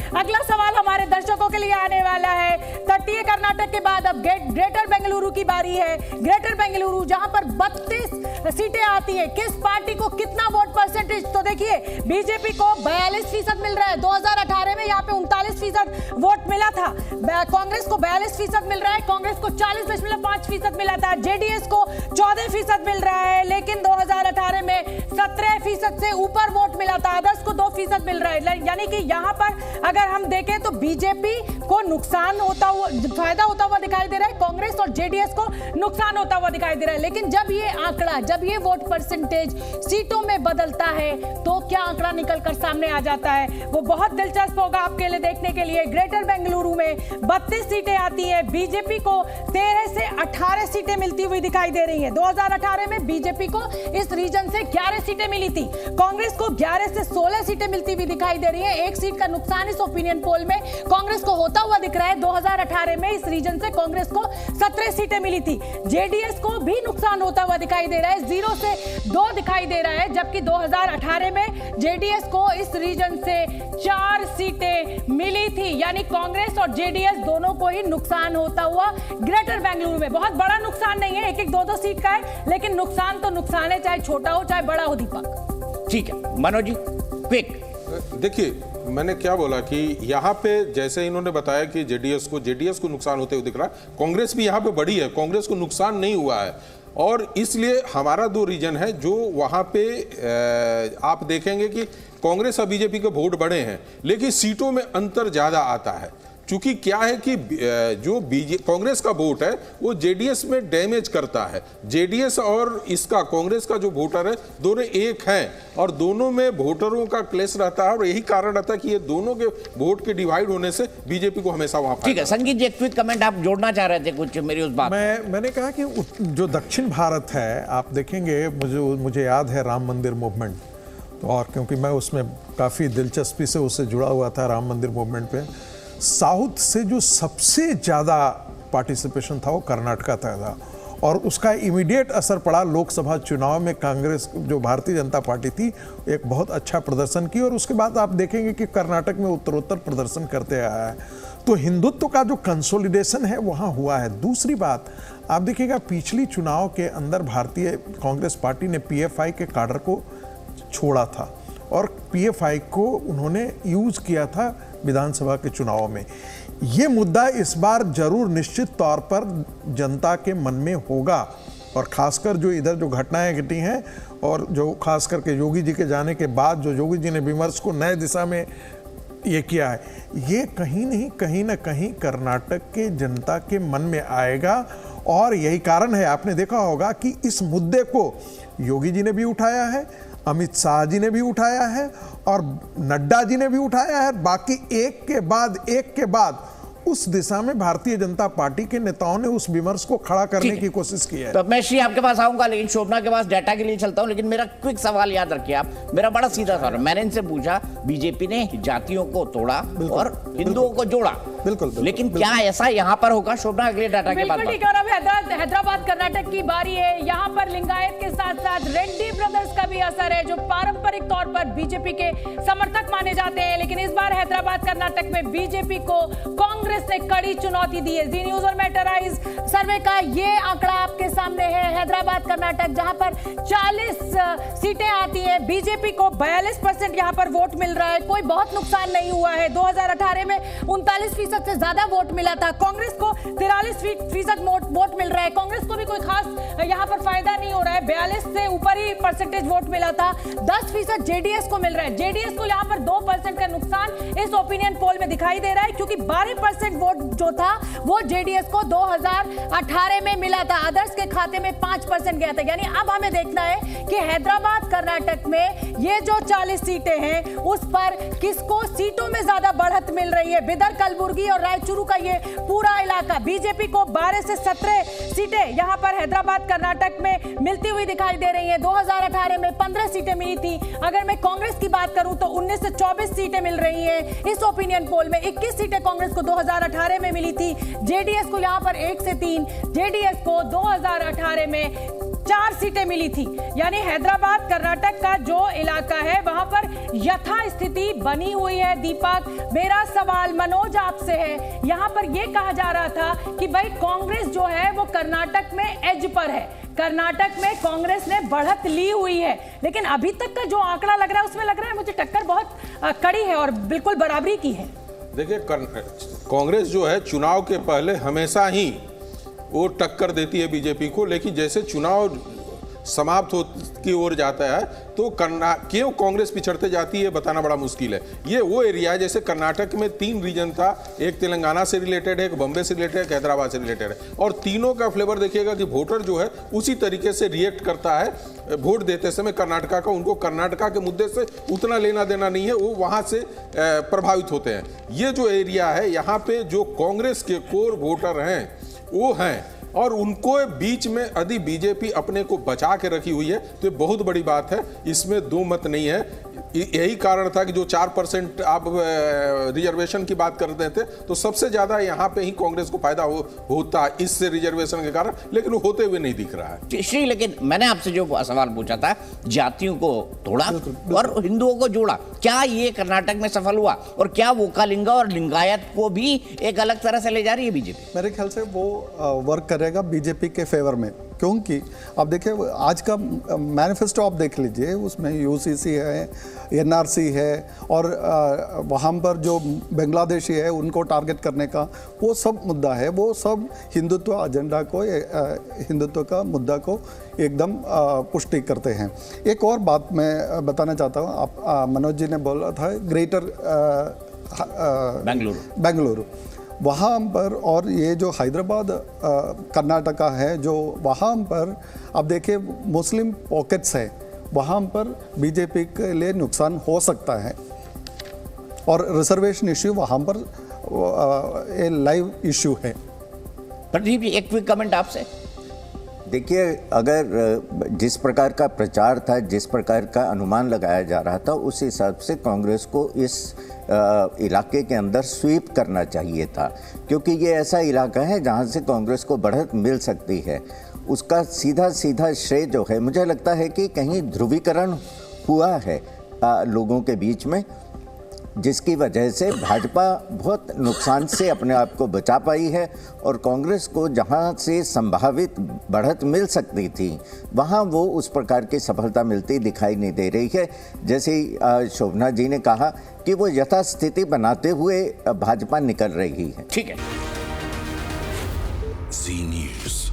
अगला सवाल हमारे दर्शकों के लिए आने वाला है। तटीय कर्नाटक के बाद अब ग्रेटर बेंगलुरु की बारी है। ग्रेटर बेंगलुरु जहां पर 32 सीटें आती हैं, किस पार्टी को कितना वोट परसेंटेज? तो देखिए, बीजेपी को 42% मिल रहा है। 2018 में यहाँ पे 39% वोट मिला था। कांग्रेस को 42% मिल रहा है, कांग्रेस को 40.5% मिला था, जेडीएस को 14% मिल रहा है, लेकिन 2018 में 17% से ऊपर वोट मिला था। अदर्स को 2% मिल रहा है। यानी कि यहाँ पर अगर हम देखें तो बीजेपी को नुकसान होता हुआ, फायदा होता हुआ दिखाई दे रहा है, कांग्रेस और जेडीएस को नुकसान होता हुआ दिखाई दे रहा है। लेकिन जब ये आंकड़ा, जब ये वोट परसेंटेज सीटों में बदलता है तो क्या आंकड़ा निकलकर सामने आ जाता है, वो बहुत दिलचस्प होगा आपके लिए देखने के लिए। ग्रेटर बेंगलुरु में 32 सीटें आती है, बीजेपी को 13 से 18 सीटें मिलती हुई दिखाई दे रही है। 2018 में बीजेपी को इस रीजन से 11 सीटें मिली थी, कांग्रेस को 11 से 16 सीटें मिलती हुई दिखाई दे रही है। एक सीट का नुकसान इस ओपिनियन पोल में कांग्रेस को होता हुआ दिख रहा है। 2018 में इस रीजन से कांग्रेस को 17 सीटें मिली थी, जेडीएस को भी नुकसान होता हुआ दिखाई दे रहा है, 0 से 2 दिखाई दे रहा है, जबकि 2018 में जेडीएस को इस रीजन से 4 सीटें मिली थी। यानी कांग्रेस और जेडीएस दोनों को ही नुकसान होता हुआ ग्रेटर बेंगलुरु में। बहुत बड़ा नुकसान नहीं है, 1-2 सीट का है, लेकिन नुकसान तो नुकसान है, चाहे छोटा हो चाहे बड़ा हो। दीपक, ठीक है, मनोज जी क्विक। देखिए, मैंने क्या बोला कि यहाँ पे जैसे इन्होंने बताया कि जेडीएस को नुकसान होते हुए दिख रहा है, कांग्रेस भी यहाँ पे बड़ी है, कांग्रेस को नुकसान नहीं हुआ है। और इसलिए हमारा 2 रीजन है जो वहाँ पे आप देखेंगे कि कांग्रेस और बीजेपी के वोट बड़े हैं, लेकिन सीटों में अंतर ज्यादा आता है। चूंकि क्या है कि जो कांग्रेस का वोट है वो जेडीएस में डैमेज करता है। जेडीएस और इसका कांग्रेस का जो वोटर है दोनों एक हैं और दोनों में वोटरों का क्लेश रहता है, और यही कारण रहता है कि ये दोनों के वोट के डिवाइड होने से बीजेपी को हमेशा वहां। ठीक है, संगीत जी एक क्विक कमेंट आप जोड़ना चाह रहे थे कुछ मेरी उस बात। मैंने कहा कि जो दक्षिण भारत है, आप देखेंगे, मुझे याद है राम मंदिर मूवमेंट, और क्योंकि मैं उसमें काफी दिलचस्पी से उससे जुड़ा हुआ था राम मंदिर मूवमेंट पे, साउथ से जो सबसे ज़्यादा पार्टिसिपेशन था वो कर्नाटक का था, और उसका इमीडिएट असर पड़ा लोकसभा चुनाव में। कांग्रेस जो भारतीय जनता पार्टी थी एक बहुत अच्छा प्रदर्शन की, और उसके बाद आप देखेंगे कि कर्नाटक में उत्तरोत्तर प्रदर्शन करते आया है। तो हिंदुत्व का जो कंसोलिडेशन है वहाँ हुआ है। दूसरी बात आप देखिएगा, पिछली चुनाव के अंदर भारतीय कांग्रेस पार्टी ने पीएफआई के काडर को छोड़ा था, और पीएफआई को उन्होंने यूज किया था विधानसभा के चुनाव में। ये मुद्दा इस बार जरूर निश्चित तौर पर जनता के मन में होगा, और खासकर जो इधर जो घटनाएं घटी हैं, और जो खास करके योगी जी के जाने के बाद जो योगी जी ने विमर्श को नए दिशा में ये किया है, ये कहीं ना कहीं कर्नाटक के जनता के मन में आएगा। और यही कारण है, आपने देखा होगा कि इस मुद्दे को योगी जी ने भी उठाया है, अमित शाह जी ने भी उठाया है, और नड्डा जी ने भी उठाया है। बाकी एक के बाद उस दिशा में भारतीय जनता पार्टी के नेताओं ने उस विमर्श को खड़ा करने की कोशिश की है। तो मैं श्री आपके पास आऊंगा, लेकिन शोभना के पास डाटा के लिए चलता हूं। लेकिन मेरा क्विक सवाल याद रखिए आप, मेरा बड़ा सीधा सवाल। मैंने इनसे पूछा, बीजेपी ने जातियों को तोड़ा और हिंदुओं को जोड़ा, बिल्कुल, लेकिन क्या ऐसा यहाँ पर होगा? शोभना अगले डाटा के बाद। हैदराबाद कर्नाटक की बारी है। यहाँ पर लिंगायत के साथ साथ रेड्डी ब्रदर्स का भी असर है, जो पारंपरिक तौर पर बीजेपी के समर्थक माने जाते हैं। लेकिन इस बार हैदराबाद कर्नाटक में बीजेपी को कांग्रेस ने कड़ी चुनौती दी है। जी न्यूज और मैटराइज सर्वे का ये आंकड़ा आपके सामने है। हैदराबाद कर्नाटक जहां पर 40 सीटें आती हैं, बीजेपी को 42% यहां पर वोट मिल रहा है, कोई बहुत नुकसान नहीं हुआ है। 2018 में 39% से ज्यादा वोट मिला था, कांग्रेस को 43% वोट मिल रहा है। कांग्रेस को भी कोई खास यहां पर फायदा नहीं हो रहा है, 42 से ऊपर ही परसेंटेज वोट मिला था। 10% जेडीएस को मिल रहा है, जेडीएस को यहां पर 2% का नुकसान इस ओपिनियन पोल में दिखाई दे रहा है, क्योंकि 12% वोट जो था वो जेडीएस को 2018 में मिला था, अदर्स के खाते में 5% गया था। यानी अब हमें देखना है कि हैदराबाद कर्नाटक में ये जो 40 सीटें हैं उस पर किसको सीटों में ज्यादा बढ़त मिल रही है। बिदर, कलबुर्गी और रायचूरू का ये पूरा इलाका, बीजेपी को 12 से 17 सीटें यहां पर हैदराबाद कर्नाटक में मिलती हुई दिखाई दे रही है। 2018 में 15 सीटें मिली थी। अगर मैं कांग्रेस की बात करूं तो 19 से 24 सीटें मिल रही हैं इस ओपिनियन पोल में। 21 सीटें कांग्रेस को 2018 में मिली थी, जेडीएस को यहां पर 1 से 3, जेडीएस को 2018 में 4 सीटें मिली थी। यानी हैदराबाद कर्नाटक का जो इलाका है वहां पर यथास्थिति बनी हुई है। दीपक, मेरा सवाल मनोज आपसे है, यहां पर यह कहा जा रहा था कि भाई कांग्रेस जो है वो कर्नाटक में एज पर है, कर्नाटक में कांग्रेस ने बढ़त ली हुई है, लेकिन अभी तक का जो आंकड़ा लग रहा है उसमें लग रहा है मुझे टक्कर बहुत कड़ी है और बिल्कुल बराबरी की है। देखिए, कांग्रेस जो है चुनाव के पहले हमेशा ही वो टक्कर देती है बीजेपी को, लेकिन जैसे चुनाव समाप्त हो की ओर जाता है तो क्यों कांग्रेस पिछड़ते जाती है बताना बड़ा मुश्किल है। ये वो एरिया है, जैसे कर्नाटक में 3 रीजन था, एक तेलंगाना से रिलेटेड है, एक बम्बे से रिलेटेड है, एक हैदराबाद से रिलेटेड है, और तीनों का फ्लेवर देखिएगा कि वोटर जो है उसी तरीके से रिएक्ट करता है वोट देते समय कर्नाटका का। उनको कर्नाटका के मुद्दे से उतना लेना देना नहीं है, वो वहां से प्रभावित होते हैं। ये जो एरिया है यहाँ पे जो कांग्रेस के कोर वोटर हैं वो हैं, और उनको बीच में यदि बीजेपी अपने को बचा के रखी हुई है तो ये बहुत बड़ी बात है, इसमें दो मत नहीं है। यही कारण था कि जो 4% आप रिजर्वेशन की बात करते थे तो सबसे ज्यादा यहाँ पे ही कांग्रेस को फायदा होता है इससे रिजर्वेशन के कारण, लेकिन वो होते हुए नहीं दिख रहा है। श्री, लेकिन मैंने आपसे जो सवाल पूछा था, जातियों को तोड़ा और हिंदुओं को जोड़ा, क्या ये कर्नाटक में सफल हुआ? और क्या वोकालिंगा और लिंगायत को भी एक अलग तरह से ले जा रही है बीजेपी? मेरे ख्याल से वो वर्क करेगा बीजेपी के फेवर में, क्योंकि आप देखिए आज का मैनिफेस्टो आप देख लीजिए, उसमें यूसीसी है, एनआरसी है, और वहाँ पर जो बांग्लादेशी है उनको टारगेट करने का वो सब मुद्दा है, वो सब हिंदुत्व एजेंडा को, हिंदुत्व का मुद्दा को एकदम पुष्टि करते हैं। एक और बात मैं बताना चाहता हूँ, आप मनोज जी ने बोला था ग्रेटर बेंगलुरु, वहाँ पर, और ये जो हैदराबाद कर्नाटका है जो वहाँ पर आप देखिए मुस्लिम पॉकेट्स है, वहाँ पर बीजेपी के लिए नुकसान हो सकता है, और रिजर्वेशन इश्यू वहाँ पर ये लाइव इश्यू है। प्रदीप जी, एक क्विक कमेंट आपसे। देखिए, अगर जिस प्रकार का प्रचार था, जिस प्रकार का अनुमान लगाया जा रहा था, उस हिसाब से कांग्रेस को इस इलाके के अंदर स्वीप करना चाहिए था, क्योंकि ये ऐसा इलाका है जहाँ से कांग्रेस को बढ़त मिल सकती है। उसका सीधा सीधा श्रेय जो है, मुझे लगता है कि कहीं ध्रुवीकरण हुआ है लोगों के बीच में, जिसकी वजह से भाजपा बहुत नुकसान से अपने आप को बचा पाई है, और कांग्रेस को जहां से संभावित बढ़त मिल सकती थी वहां वो उस प्रकार की सफलता मिलती दिखाई नहीं दे रही है। जैसे शोभना जी ने कहा कि वो यथास्थिति बनाते हुए भाजपा निकल रही है। ठीक है। जी न्यूज़।